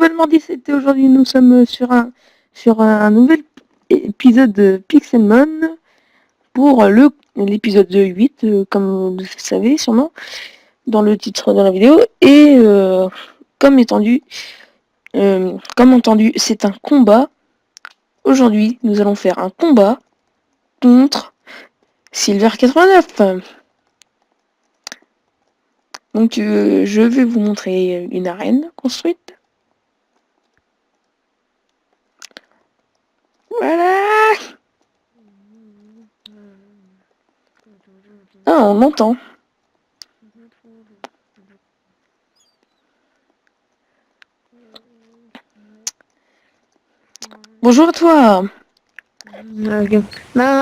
nouvellement 17 et aujourd'hui nous sommes sur un nouvel épisode de Pixelmon pour l'épisode 8, comme vous le savez sûrement, dans le titre de la vidéo. Et comme entendu, c'est un combat. Aujourd'hui, nous allons faire un combat contre Silver89. Donc je vais vous montrer une arène construite. Voilà. Ah, on m'entend. Bonjour à toi. Ben,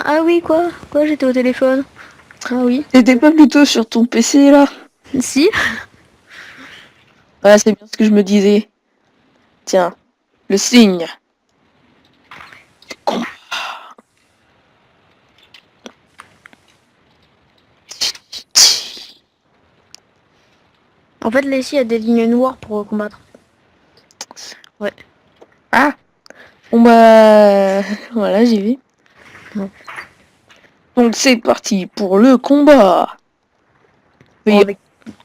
ah oui, quoi, j'étais au téléphone. Ah oui. T'étais pas plutôt sur ton PC là? Si. Ouais, c'est bien ce que je me disais. Tiens, le signe. En fait, là, ici, il y a des lignes noires pour combattre. Ouais. Ah. Bon bah voilà, j'y vais. Ouais. Donc c'est parti pour le combat. Bon, Veuillez avec...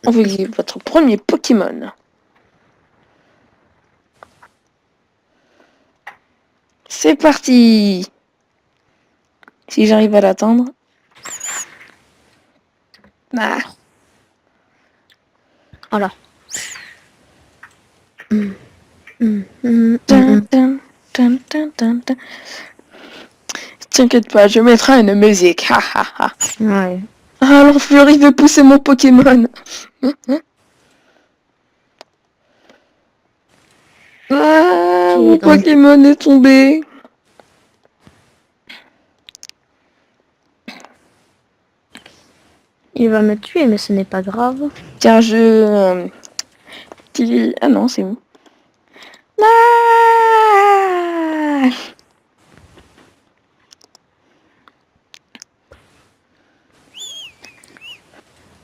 envoyer votre premier Pokémon. C'est parti. Si j'arrive à l'atteindre. Ah. Voilà. T'inquiète pas, je mettrai une musique. Ouais. Ah, l'enflure, veut pousser mon Pokémon. Ah, Ok, mon donc, Pokémon est tombé. il va me tuer, mais ce n'est pas grave. Car ah non, c'est où? Ah,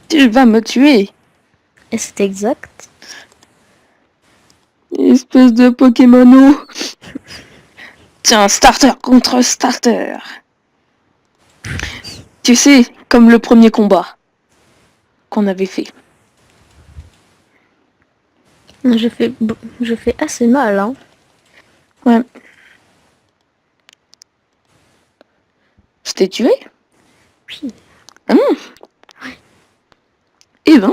tu vas me tuer. Et c'est exact. Espèce de Pokémono. Tiens, starter contre starter. Tu sais, comme le premier combat qu'on avait fait. Je fais assez mal, hein. Ouais. Je t'ai tué? Oui. Ah non. Eh ben.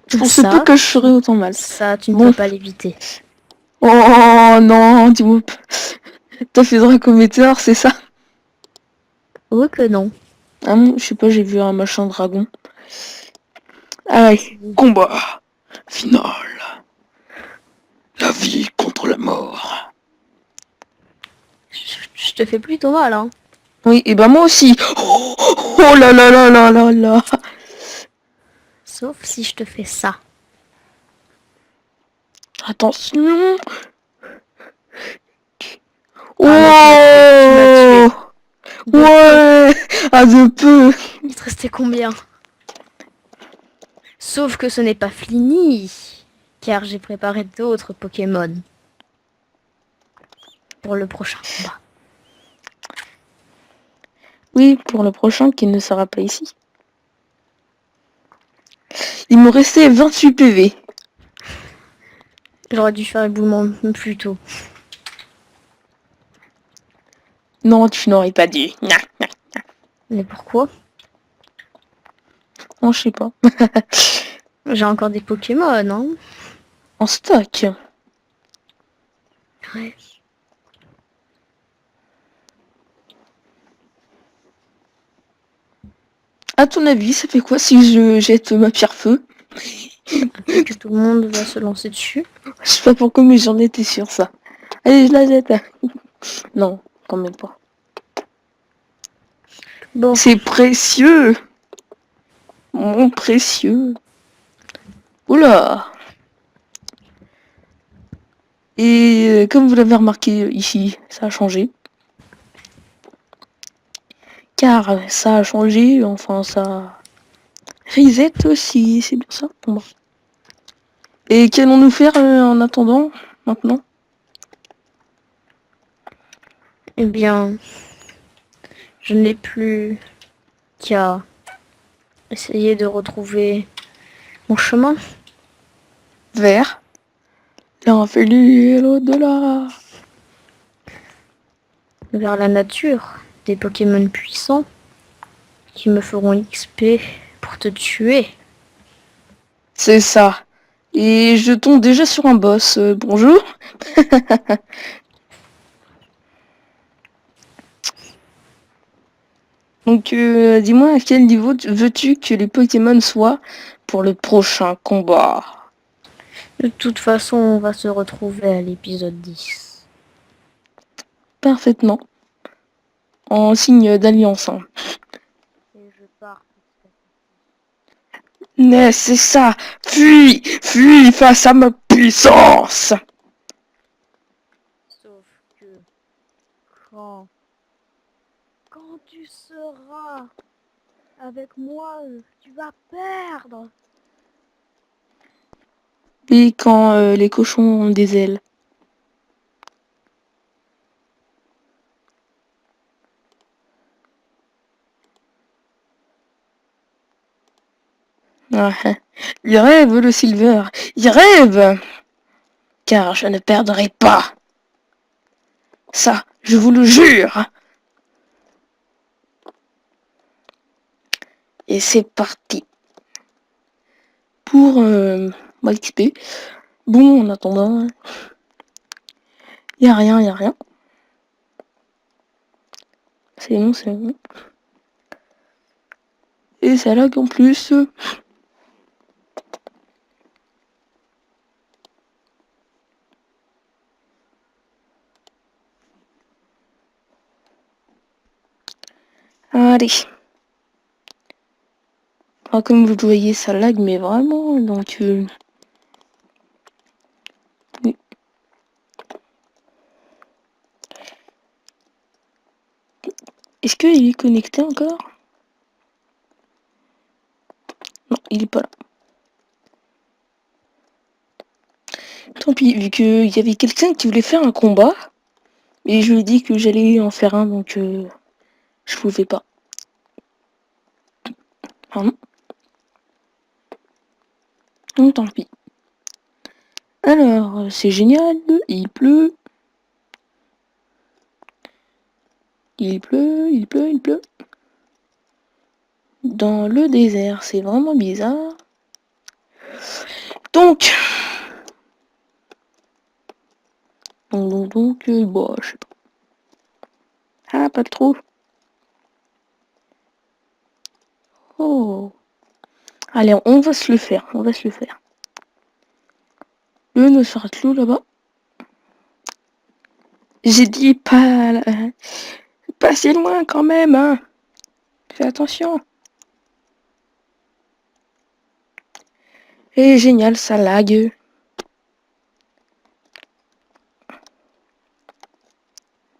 Je pensais pas que je ferais autant mal. Ça, tu ne Bon. peux pas l'éviter. Oh non, dis-moi. T'as fait Dracométéor, c'est ça? Oui que non. Ah non, je sais pas, j'ai vu un machin dragon. Allez, combat final. La vie contre la mort. Je te fais plutôt mal, hein. Oui, et ben moi aussi. Oh là là là là là là. Sauf si je te fais ça. Attention. Ah, là, tu m'as tué. Ouais. Ah, de peu. Il te restait combien? Sauf que ce n'est pas fini, car j'ai préparé d'autres Pokémon pour le prochain combat. Oui, pour le prochain qui ne sera pas ici. Il me restait 28 PV. J'aurais dû faire éboulement plus tôt. Non, tu n'aurais pas dû. Mais pourquoi? Non, je sais pas. J'ai encore des Pokémon, hein? En stock. Ouais. À ton avis, ça fait quoi si je jette ma pierre-feu? Que tout le monde va se lancer dessus. Je sais pas pourquoi, mais j'en étais sûre, ça. Allez, je la jette. Non, quand même pas. Bon, C'est précieux. Mon précieux. Oula. Et comme vous l'avez remarqué ici, ça a changé. Car ça a changé, enfin ça reset aussi, c'est bien ça. Bon. Et qu'allons-nous faire en attendant, maintenant? Eh bien, je n'ai plus qu'à essayer de retrouver mon chemin. Vers l'infini et l'au-delà. Vers la nature, des Pokémon puissants qui me feront XP pour te tuer. C'est ça. Et je tombe déjà sur un boss. Bonjour. Donc, dis-moi à quel niveau veux-tu que les Pokémon soient pour le prochain combat? De toute façon, on va se retrouver à l'épisode 10. Parfaitement. En signe d'alliance. Hein. Et je pars. Mais c'est ça. Fuis, fuis face à ma puissance. Sauf que quand tu seras avec moi, tu vas perdre. Et quand les cochons ont des ailes. Ah, il rêve le Silver. Il rêve. Car je ne perdrai pas. Ça, je vous le jure. Et c'est parti. Pour ma XP. Bon, en attendant, y a rien, y a rien. C'est bon, c'est bon. Et ça lag en plus. Allez. Ah, comme vous le voyez, ça lag, mais vraiment, donc... oui. Est-ce qu'il est connecté encore? Non, il est pas là. Tant pis, vu qu'il y avait quelqu'un qui voulait faire un combat, et je lui ai dit que j'allais en faire un, donc je pouvais pas. Pardon. Donc tant pis. Alors, c'est génial, il pleut. Il pleut, il pleut, il pleut. Dans le désert, c'est vraiment bizarre. Donc, bon, je sais pas. Ah, pas trop. Oh. Allez, on va se le faire, on va se le faire. Le Nosferatu là-bas. J'ai dit pas si loin quand même, hein. Fais attention. Et génial, ça lag.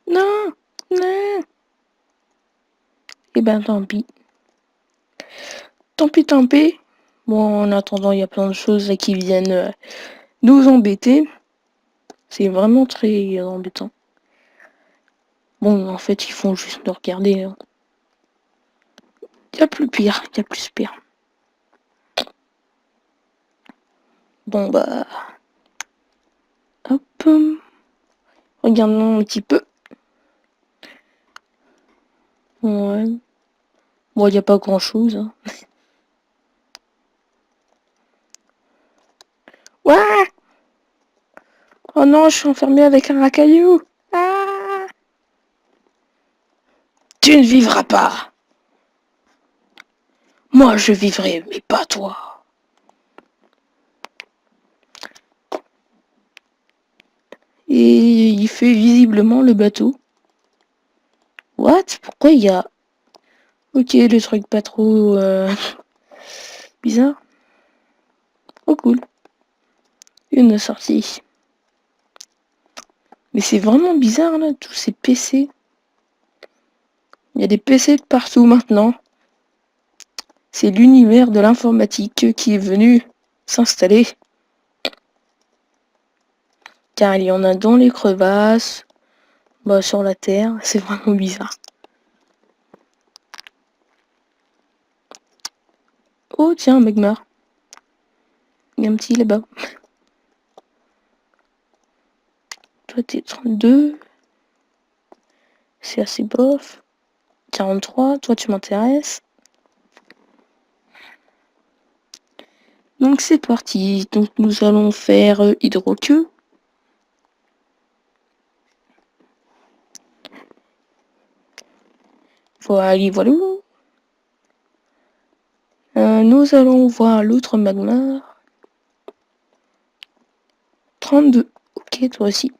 Non, non. Eh ben tant pis. Tant pis, tant pis. Bon, en attendant, il y a plein de choses là qui viennent nous embêter. C'est vraiment très embêtant. Bon, en fait, ils font juste nous regarder. Hein. Y a plus pire, y a plus pire. Bon, bah... Hop. Regardons un petit peu. Ouais. Bon, y a pas grand-chose. Hein. Ouais. Oh non, je suis enfermé avec un racaillou. Ah. Tu ne vivras pas. Moi, je vivrai, mais pas toi. Et il fait visiblement le bateau. What? Pourquoi il y a... Ok, le truc pas trop... bizarre. Oh cool. Une sortie. Mais c'est vraiment bizarre là, tous ces PC. Il y a des PC de partout maintenant. C'est l'univers de l'informatique qui est venu s'installer. Car il y en a dans les crevasses, bah sur la terre, c'est vraiment bizarre. Oh tiens, un magma. Il y a un petit là-bas. Toi t'es 32. C'est assez bof. 43, toi tu m'intéresses. Donc c'est parti. Donc nous allons faire hydroqueue. Voilà, voilà. Nous allons voir l'autre magma. 32. Ok, toi aussi.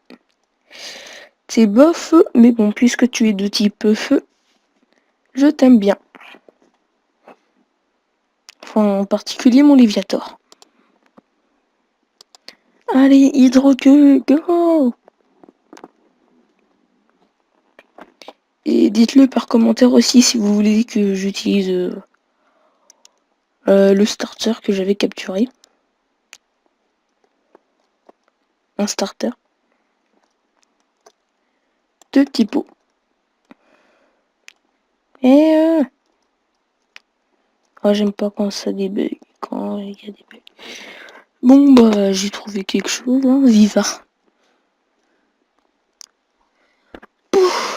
C'est bof, mais bon, puisque tu es de type feu, je t'aime bien. Enfin, en particulier mon Léviator. Allez, hydroqueue, go! Et dites-le par commentaire aussi si vous voulez que j'utilise le starter que j'avais capturé. Un starter. De petits pots. Et oh, j'aime pas quand ça débug. Quand il y a des bugs. Bon bah j'ai trouvé quelque chose, hein. Vivard. Pouf.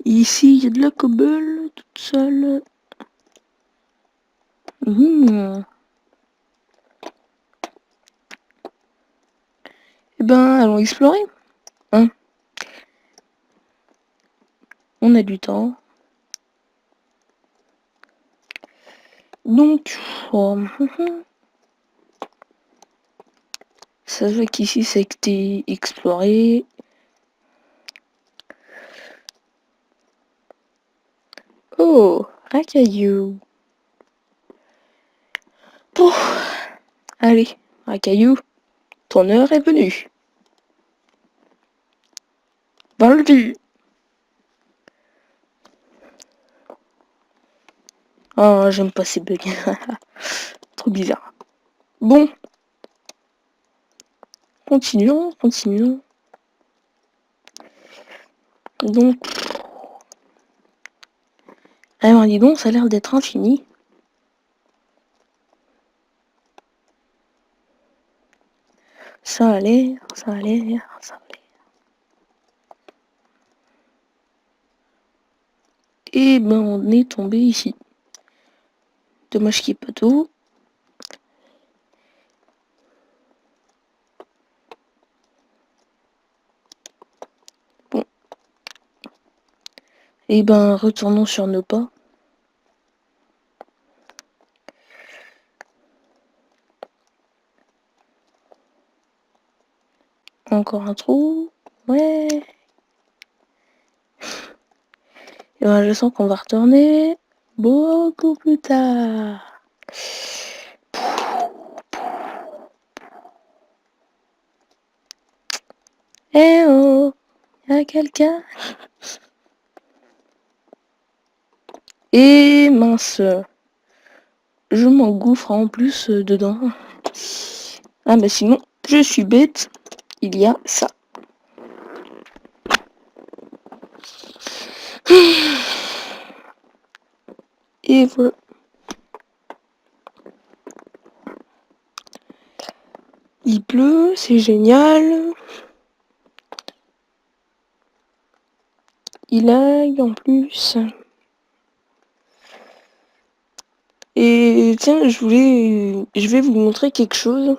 Ici il y a de la cobble toute seule. Eh ben allons explorer. Hein, on a du temps. Donc ça se voit qu'ici ça a été exploré. Oh, un caillou. Pouf. Allez, un caillou. Ton heure est venue. Dans le vue. Oh, j'aime pas ces bugs. Trop bizarre. Bon. Continuons, continuons. Donc... Alors dis donc, ça a l'air d'être infini. Ça a l'air, ça a l'air, ça a l'air. Et ben on est tombé ici. Dommage qu'il n'y ait pas d'eau. Bon. Et ben retournons sur nos pas. Encore un trou. Ouais. Et ben je sens qu'on va retourner beaucoup plus tard. Eh oh, y'a quelqu'un? Et mince, je m'engouffre en plus dedans. Ah bah sinon, je suis bête, il y a ça. Et voilà. Il pleut, c'est génial. Il lag en plus. Et tiens, je vais vous montrer quelque chose.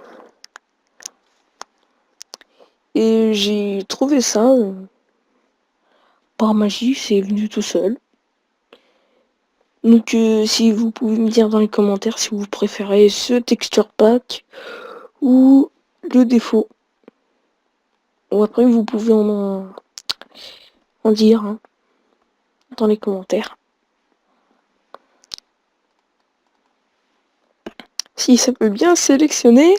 Et j'ai trouvé ça par magie, c'est venu tout seul. Donc si vous pouvez me dire dans les commentaires si vous préférez ce texture pack ou le défaut. Ou après vous pouvez en dire hein, dans les commentaires. Si ça peut bien sélectionner.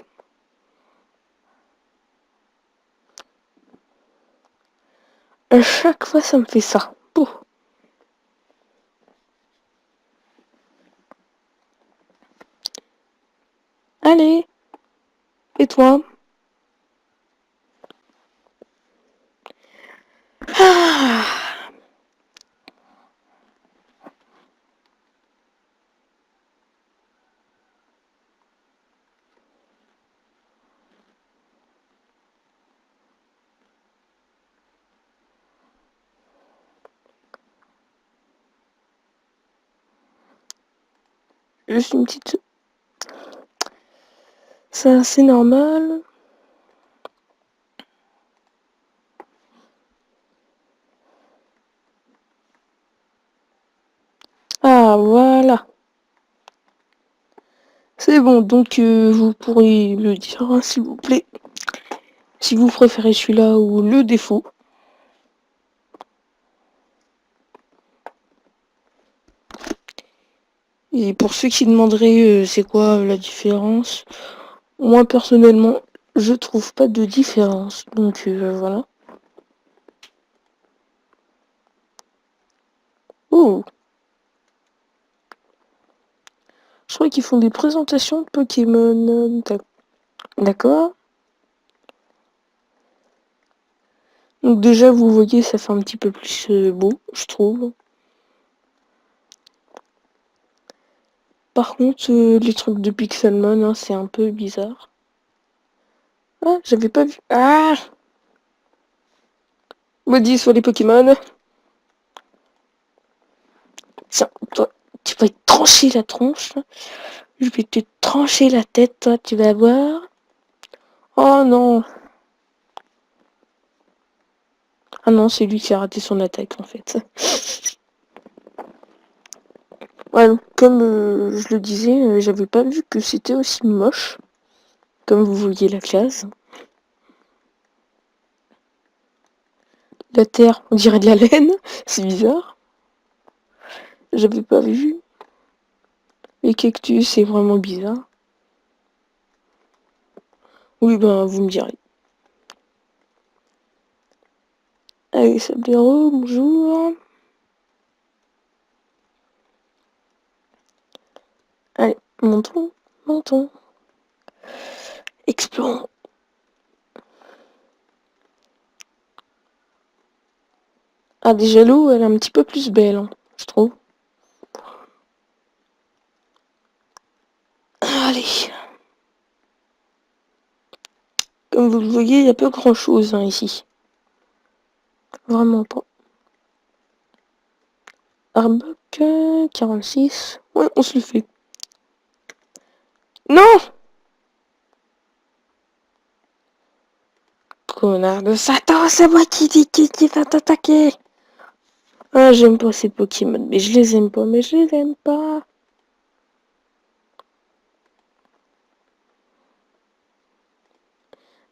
À chaque fois ça me fait ça. Pouf. Allez. Et toi? Juste une petite... Ça, c'est normal. Ah, voilà. C'est bon, donc vous pourriez le dire, hein, s'il vous plaît. Si vous préférez celui-là ou le défaut. Et pour ceux qui demanderaient c'est quoi la différence, moi personnellement, je trouve pas de différence. Donc voilà. Oh, je crois qu'ils font des présentations de Pokémon. D'accord. Donc déjà, vous voyez, ça fait un petit peu plus beau, je trouve. Par contre, les trucs de Pixelmon, hein, c'est un peu bizarre. Ah, j'avais pas vu. Ah, maudit sur les Pokémon. Tiens, toi, tu vas te trancher la tronche. Je vais te trancher la tête, toi, tu vas voir. Oh non. Ah non, c'est lui qui a raté son attaque, en fait. Ouais, comme je le disais, j'avais pas vu que c'était aussi moche. Comme vous voyez la classe. La terre, on dirait de la laine. C'est bizarre. J'avais pas vu. Les cactus, c'est vraiment bizarre. Oui, ben, vous me direz. Allez, Sablero, bonjour. Allez, montons, montons. Explorons. Ah, déjà l'eau, elle est un petit peu plus belle, hein, je trouve. Allez. Comme vous le voyez, il n'y a pas grand chose hein, ici. Vraiment pas. Arbok 46. Ouais, on se le fait. Non! Connard de Satan, c'est moi qui va t'attaquer. Ah, j'aime pas ces Pokémon, mais je les aime pas, mais je les aime pas.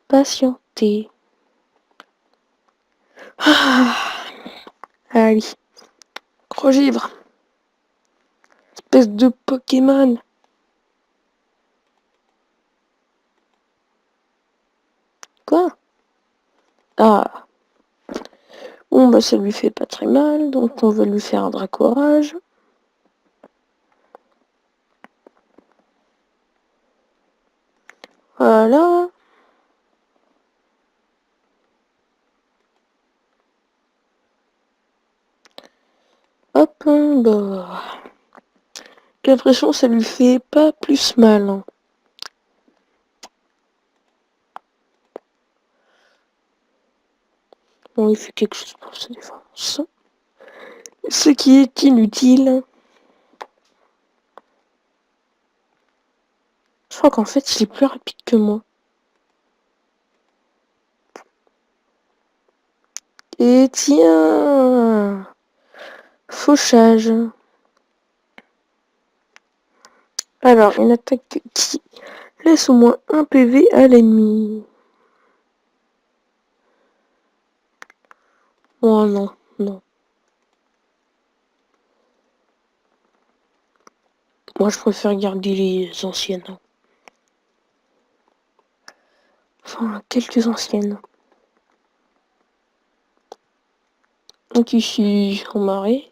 Patienter. Ah, allez. Crogivre. Espèce de Pokémon. Quoi? Ah. Bon, bah ça lui fait pas très mal, donc on va lui faire un Dracorage. Voilà. Hop, bah... J'ai l'impression que ça lui fait pas plus mal. Hein. Bon, il fait quelque chose pour sa défense. Ce qui est inutile. Je crois qu'en fait, il est plus rapide que moi. Et tiens! Fauchage. Alors, une attaque qui laisse au moins un PV à l'ennemi. Oh non, non. Moi, je préfère garder les anciennes. Enfin, quelques anciennes. Donc ici, en marée.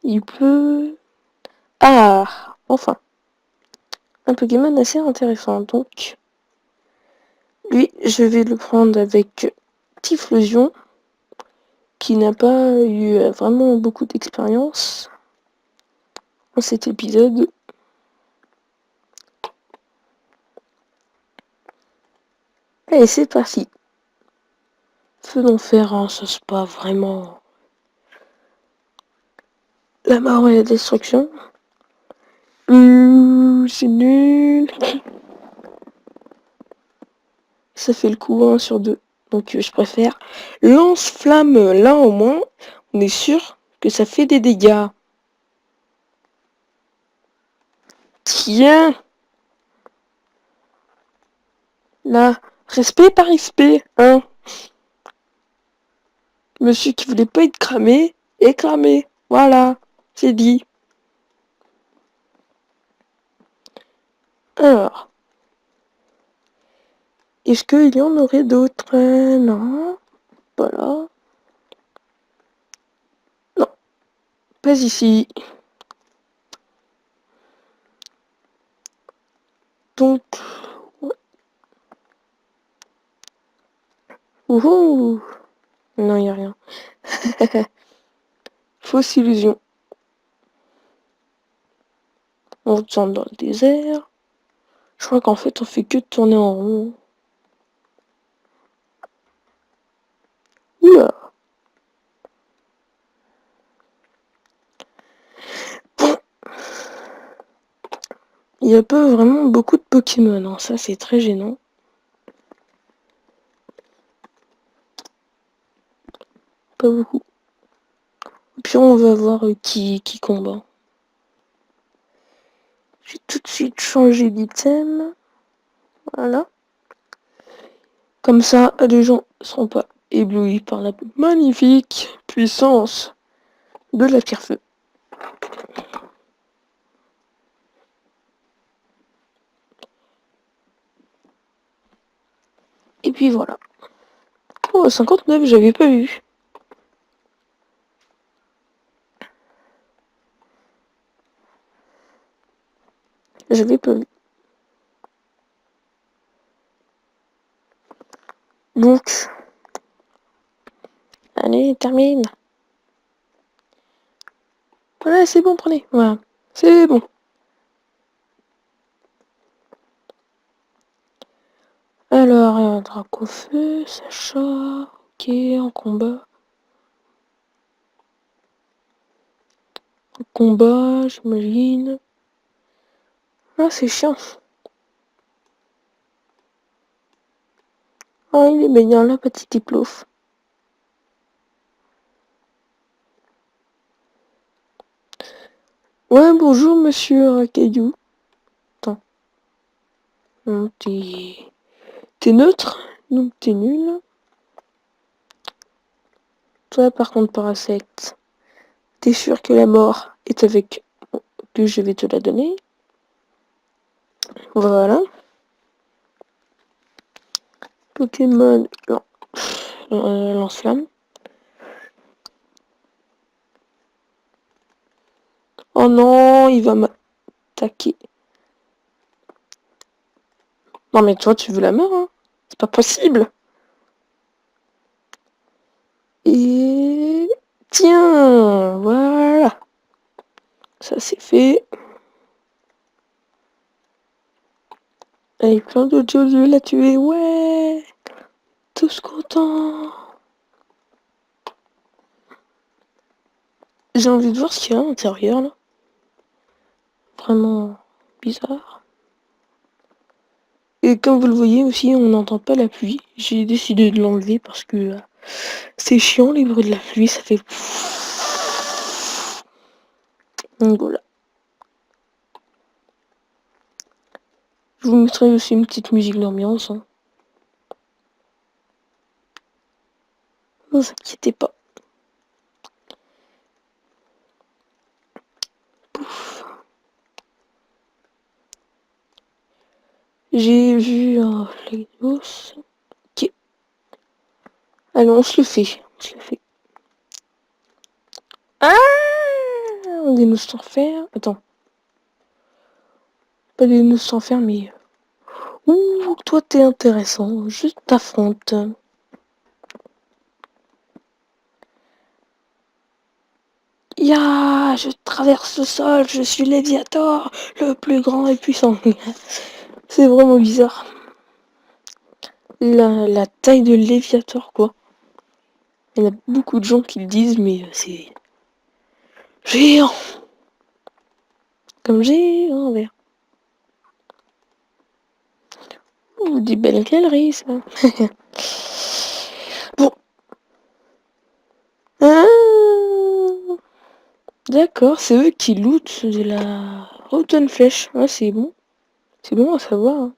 Il peut... Ah! Enfin. Un Pokémon assez intéressant. Donc, lui, je vais le prendre avec Typhlosion, qui n'a pas eu vraiment beaucoup d'expérience dans cet épisode. Allez, c'est parti. Feu d'enfer, hein, ça c'est pas vraiment... La mort et la destruction. C'est nul. Ça fait le coup 1 sur 2. Donc je préfère lance-flamme. Là au moins, on est sûr que ça fait des dégâts. Tiens. Là, respect par respect, hein. Monsieur qui voulait pas être cramé, est cramé. Voilà, c'est dit. Alors, est-ce qu'il y en aurait d'autres? Non, pas là. Non, pas ici. Donc, ouais. Ouhou. Non, il n'y a rien. Fausse illusion. On retourne dans le désert. Je crois qu'en fait, on fait que de tourner en rond. Oula. Bon. Il n'y a pas vraiment beaucoup de Pokémon, hein. Ça c'est très gênant. Pas beaucoup. Puis on va voir qui combat. J'ai tout de suite changé d'item. Voilà. Comme ça, les gens ne seront pas éblouis par la magnifique puissance de la pierre-feu. Et puis voilà. Oh, 59, j'avais pas vu. J'avais pas vu. Donc, allez, termine. Voilà, c'est bon, prenez. Voilà, c'est bon. Alors, Dracofeu, Sacha, ok, en combat. En combat, j'imagine. Ah, c'est chiant. Ah, il est mignon, là, petit Tiplouf. Ouais, bonjour, monsieur Caillou. Attends. Non, t'es neutre, donc t'es nul. Toi, par contre, Parasect, t'es sûr que la mort est avec... que je vais te la donner. Voilà. Pokémon lance-flamme. Oh non, il va m'attaquer. Non mais toi, tu veux la mort, hein? C'est pas possible. Et... Tiens, voilà. Ça c'est fait. Et plein d'autres choses, je l'ai tué. Ouais. Tous contents. J'ai envie de voir ce qu'il y a à l'intérieur, là. Vraiment bizarre. Et comme vous le voyez aussi, on n'entend pas la pluie. J'ai décidé de l'enlever parce que c'est chiant les bruits de la pluie, ça fait... Donc voilà. Je vous mettrai aussi une petite musique d'ambiance. Hein. Ne vous inquiétez pas. Pouf. J'ai vu un Legos. Ok. Allez, on se le fait. On se le fait. Ah, des noces sans fer. Attends. Pas des noces sans fer, mais... Ouh, toi t'es intéressant. Je t'affronte. Ya, je traverse le sol, je suis Léviator, le plus grand et puissant. C'est vraiment bizarre. La taille de Léviator, quoi. Il y en a beaucoup de gens qui le disent, mais c'est... Géant. Comme géant vert. Ouh, des belles galeries, ça. Bon. Ah, d'accord, c'est eux qui lootent de la Rotten Flèche. Ah, c'est bon. C'est bon à savoir. Hein.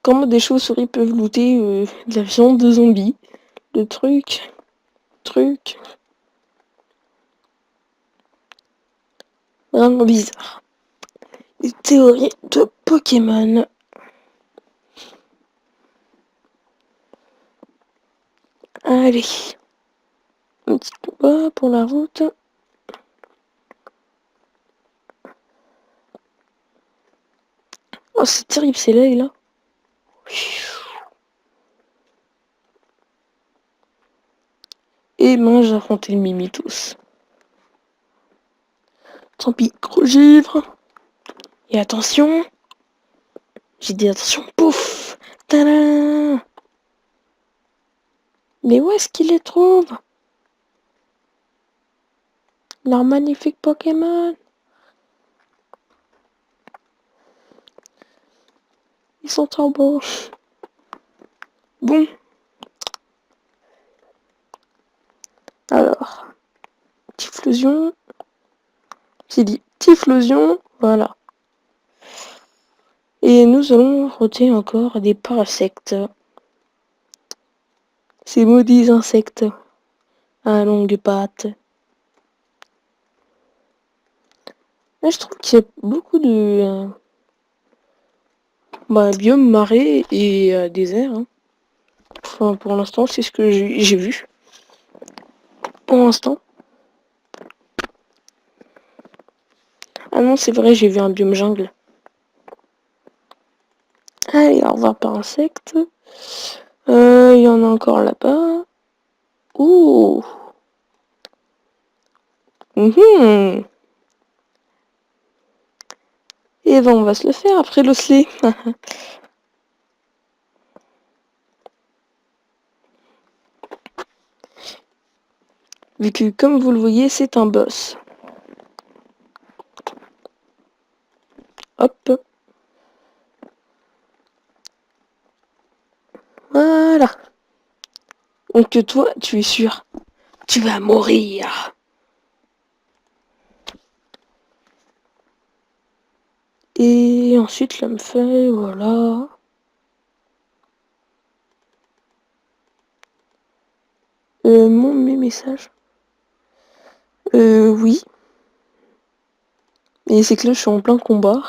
Comment des chauves-souris peuvent looter de la viande de zombies. Le truc. Vraiment bizarre. Les théories de Pokémon. Allez. Un petit combat pour la route. Oh, c'est terrible, c'est là. Et ben, j'ai affronté le Mimitos. Tant pis, gros givre. Et attention. J'ai dit attention, pouf. Tadam. Mais où est-ce qu'il les trouve? Leur magnifique Pokémon. Ils sont trop beaux. Bon. Alors. Typhlosion. J'ai dit Typhlosion. Voilà. Et nous allons roter encore des parasectes. Ces maudits insectes à longues pattes. Là, je trouve qu'il y a beaucoup de biomes marais et désert. Hein. Enfin, pour l'instant, c'est ce que j'ai vu. Pour l'instant. Ah non, c'est vrai, j'ai vu un biome jungle. Allez, au revoir par insecte. Il y en a encore là-bas. Ouh. Et ben on va se le faire après l'osselet. Vu que comme vous le voyez, c'est un boss. Hop. Voilà. Donc toi, tu es sûr. Tu vas mourir. Et ensuite, l'homme fait, voilà. Mes messages. Oui. Mais c'est que là, je suis en plein combat.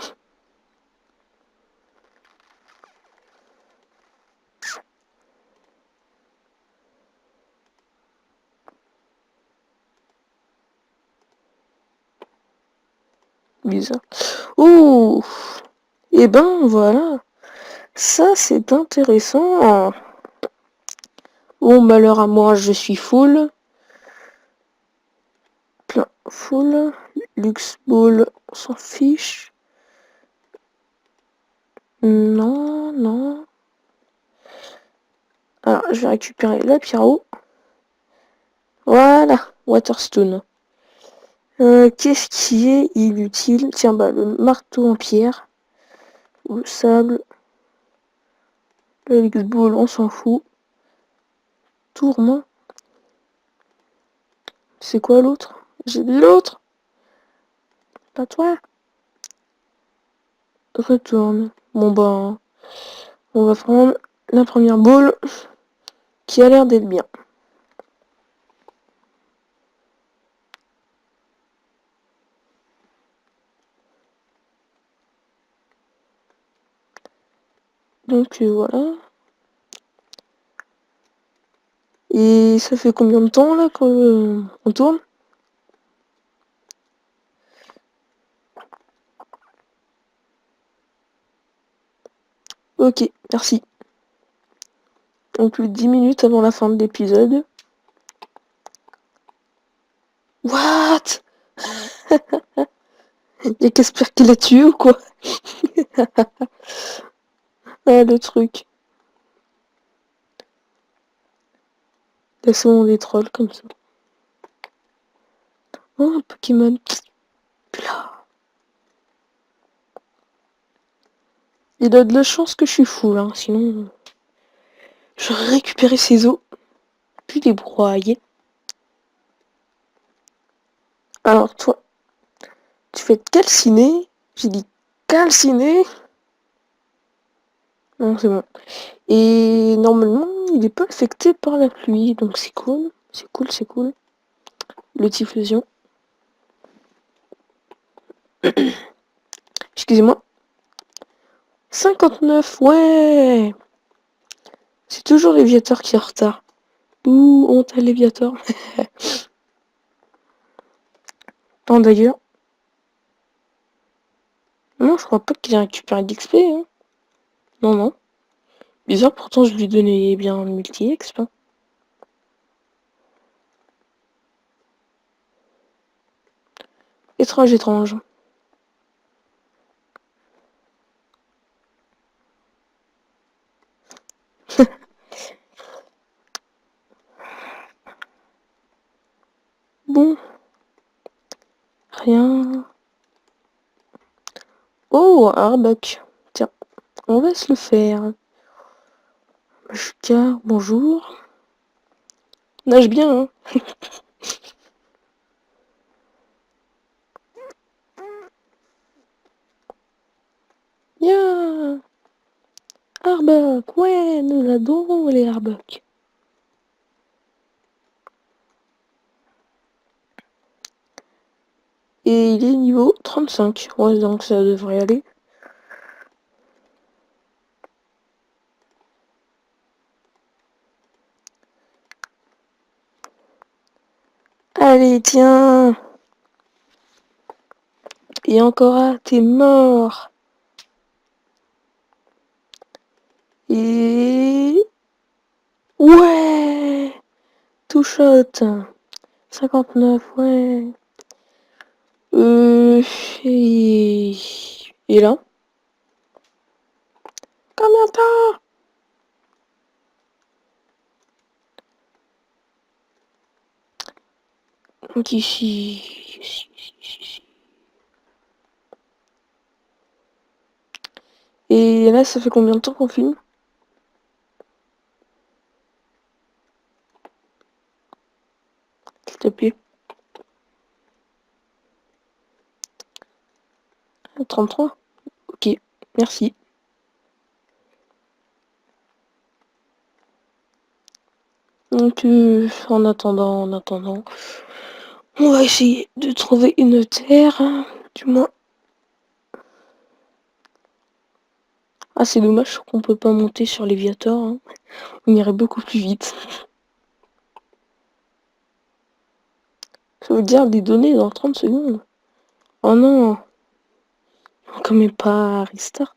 Bizarre. Oh. Et ben, voilà. Ça, c'est intéressant. Oh, malheur à moi, je suis full. Plein full. Lux Ball, on s'en fiche. Non. Alors, je vais récupérer la Pyro. Voilà, Waterstone. Qu'est-ce qui est inutile? Tiens, le marteau en pierre. Ou le sable. Le X-Ball, on s'en fout. Tourment. C'est quoi l'autre? J'ai dit l'autre. Pas toi. Retourne. Bon on va prendre la première boule qui a l'air d'être bien. Donc voilà. Et ça fait combien de temps là qu'on tourne? Ok, merci. Donc plus de 10 minutes avant la fin de l'épisode. What? Y'a Casper qui l'a tué ou quoi? Ah le truc. Laissons des trolls comme ça. Oh, un Pokémon. Là. Il a de la chance que je suis full, hein, sinon j'aurais récupéré ses os, puis les broyer. Alors toi, tu fais calciner. J'ai dit calciner. Non, c'est bon. Et normalement, il est pas affecté par la pluie, donc c'est cool. C'est cool, c'est cool. Le Typhlosion. Excusez-moi. 59, ouais. C'est toujours Léviator qui est en retard. Ouh, honte à Léviator. Non, d'ailleurs. Non, je crois pas qu'il ait récupéré d'XP, hein. Non, non. Bizarre, pourtant je lui donnais bien multi-exp. Hein. Étrange, étrange. Bon, rien. Oh, Arbok. Tiens, on va se le faire. Juka, bonjour. Nage bien, hein. Yeah. Arbok, ouais, nous adorons les Arbok. Et il est niveau 35. Ouais, donc ça devrait aller. Allez, tiens. Et encore un, t'es mort. Et... Ouais. Two shot. 59, ouais. Et... Et là? Combien de temps? Donc ici... Et là, ça fait combien de temps qu'on filme? S'il te plaît. 33? Ok, merci. Donc, en attendant, on va essayer de trouver une terre, hein, du moins. Ah, c'est dommage qu'on peut pas monter sur Léviator, hein. On irait beaucoup plus vite. Ça veut dire des données dans 30 secondes. Oh non, quand même pas restart.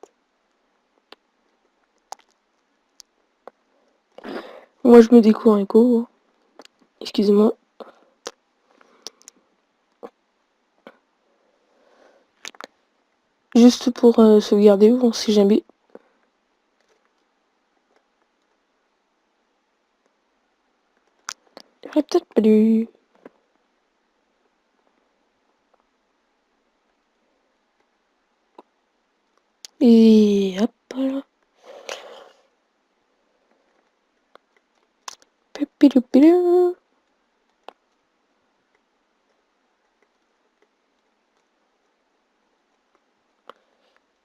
Moi, je me découvre un écho. Excusez-moi. Juste pour sauvegarder, on sait jamais. J'aurais peut-être pas dû. Et hop là. Pépilupilou.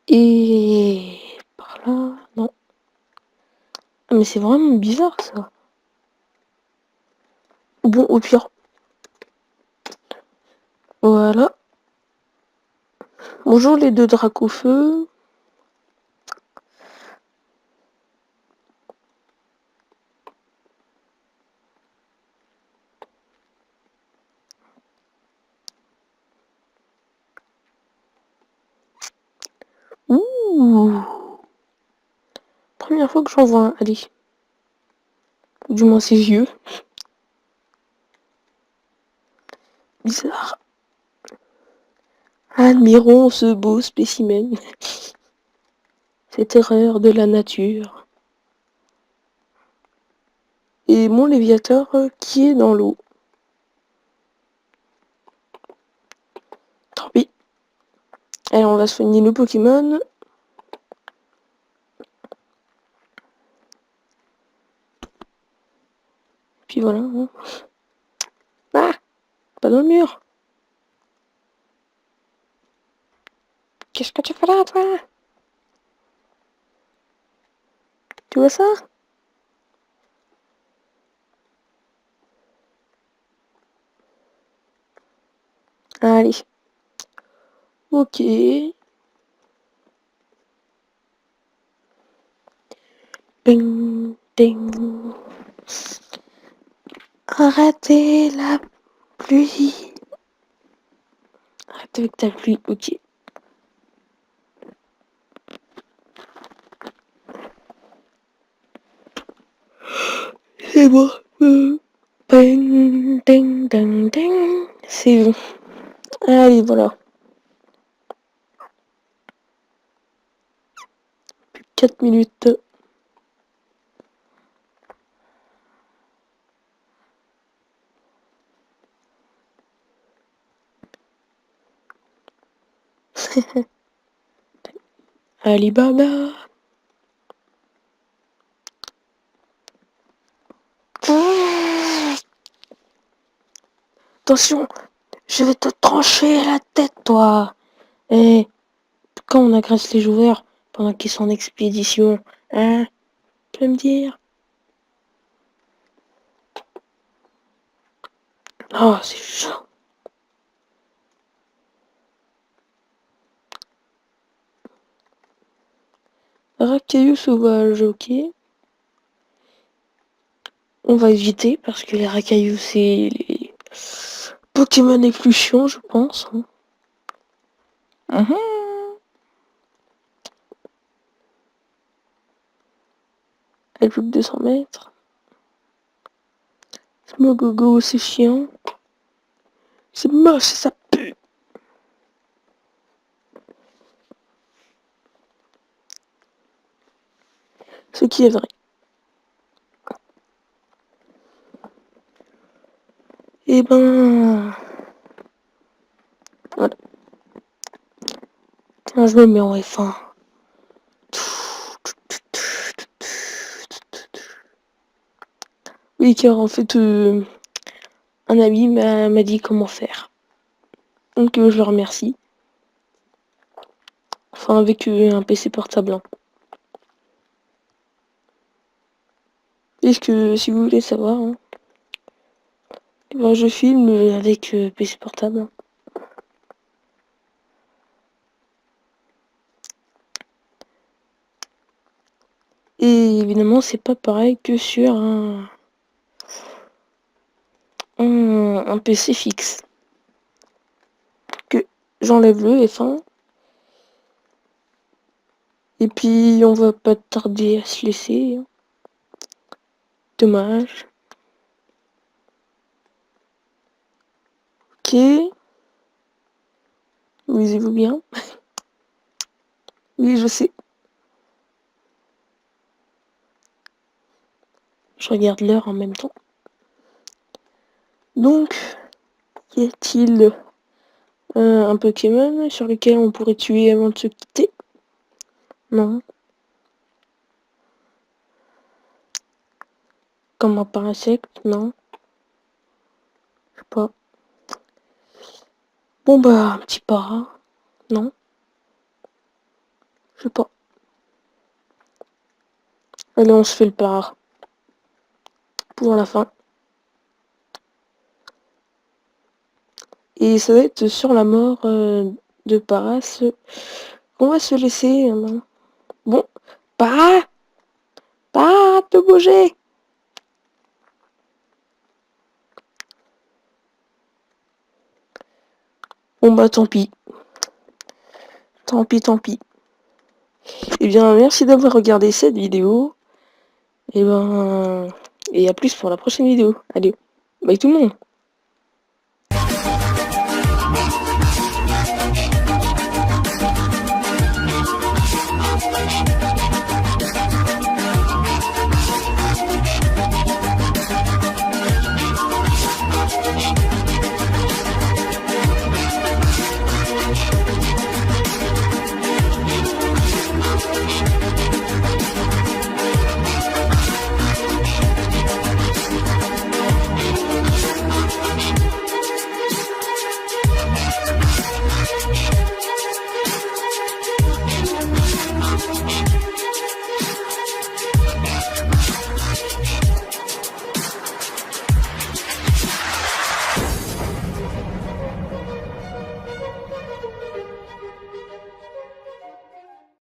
Et par là, non. Ah, mais c'est vraiment bizarre ça. Bon, au pire. Voilà. Bonjour les deux dracs au feu. Ouh. Première fois que j'en vois un. Allez. Ou du moins ses yeux. Bizarre. Admirons ce beau spécimen. Cette erreur de la nature. Et mon Léviator qui est dans l'eau. Allez, on va soigner le Pokémon. Puis voilà. Hein. Ah, pas dans le mur. Qu'est-ce que tu fais là, toi? Tu vois ça? Allez. Ok. Ding, ding. Arrêtez la pluie. Arrête avec ta pluie, ok. C'est bon. Ding, ding, ding, ding. C'est bon. Allez, voilà. 4 minutes. Alibaba. Attention, je vais te trancher la tête, toi. Eh, quand on agresse les joueurs pendant qu'ils sont en expédition, hein? Tu peux me dire? Oh, c'est chaud. Racaillou sauvage, ok. On va éviter parce que les racailloux, c'est les Pokémon les plus chiants, je pense. Hein. Elle joue que 200 mètres. Smogogo, c'est chiant. C'est moche, ça pue. Ce qui est vrai. Eh ben... Voilà. Tiens, je me mets en F1. Oui, car en fait, un ami m'a dit comment faire. Donc je le remercie. Enfin, avec un PC portable. Hein. Puisque si vous voulez savoir, hein, ben, je filme avec PC portable. Hein. Et évidemment, c'est pas pareil que sur un PC fixe. Que j'enlève le F1. Et puis, on va pas tarder à se laisser. Hein. Dommage. Ok. Lisez-vous bien. Oui, je sais. Je regarde l'heure en même temps. Donc, y a-t-il un Pokémon sur lequel on pourrait tuer avant de se quitter? Non. Comme un parasecte? Non. Je sais pas. Bon bah, un petit para? Non. Je sais pas. Allez, on se fait le para. Pour la fin. Et ça va être sur la mort de Paras. On va se laisser. Bon. Pas te bouger. Bon bah tant pis. Tant pis. Eh bien, merci d'avoir regardé cette vidéo. Et à plus pour la prochaine vidéo. Allez, bye tout le monde.